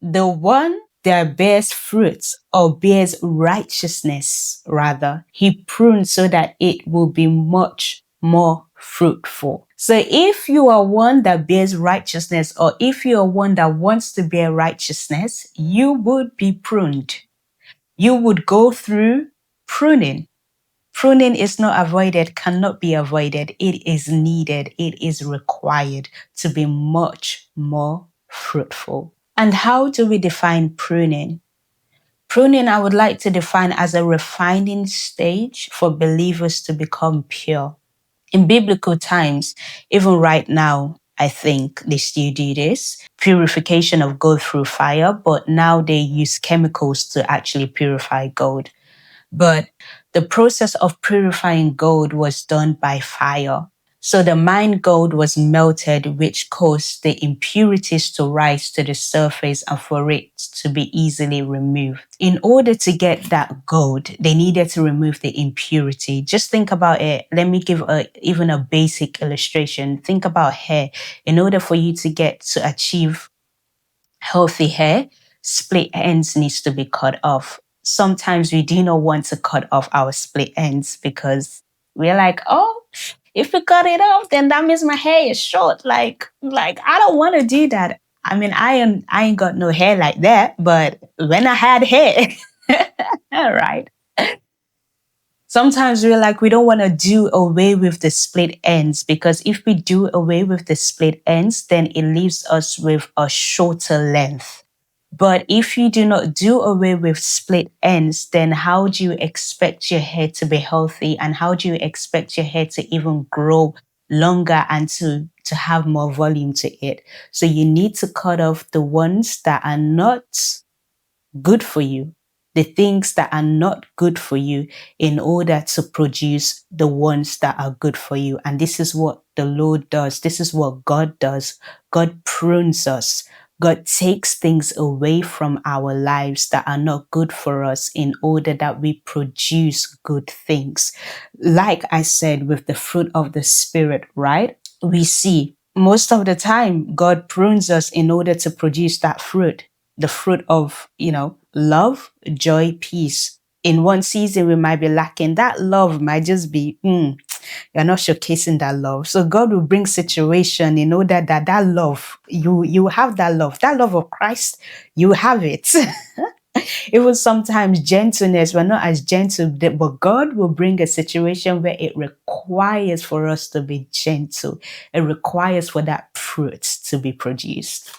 the one that bears fruits or bears righteousness, rather, he prunes so that it will be much more fruitful. So if you are one that bears righteousness, or if you are one that wants to bear righteousness, you would be pruned. You would go through pruning. Pruning is not avoided, cannot be avoided. It is needed. It is required to be much more fruitful. And how do we define pruning? Pruning, I would like to define as a refining stage for believers to become pure. In biblical times, even right now, I think they still do this purification of gold through fire, but now they use chemicals to actually purify gold. But the process of purifying gold was done by fire. So the mined gold was melted, which caused the impurities to rise to the surface and for it to be easily removed. In order to get that gold, they needed to remove the impurity. Just think about it. Let me give even a basic illustration. Think about hair. In order for you to achieve healthy hair, split ends needs to be cut off. Sometimes we do not want to cut off our split ends because we're like, oh, if we cut it off, then that means my hair is short. Like I don't want to do that. I mean, I ain't got no hair like that, but when I had hair, all right. Sometimes we're like, we don't want to do away with the split ends because if we do away with the split ends, then it leaves us with a shorter length. But if you do not do away with split ends, then how do you expect your hair to be healthy? And how do you expect your hair to even grow longer and to have more volume to it? So you need to cut off the ones that are not good for you, the things that are not good for you, in order to produce the ones that are good for you. And this is what the Lord does. This is what God does. God prunes us. God takes things away from our lives that are not good for us in order that we produce good things. Like I said, with the fruit of the Spirit, right? We see most of the time God prunes us in order to produce that fruit, the fruit of, love, joy, peace. In one season, we might be lacking. That love might just be, you're not showcasing that love. So God will bring situation in order that love, you have that love of Christ, you have it. Even sometimes gentleness, we're not as gentle, but God will bring a situation where it requires for us to be gentle. It requires for that fruit to be produced.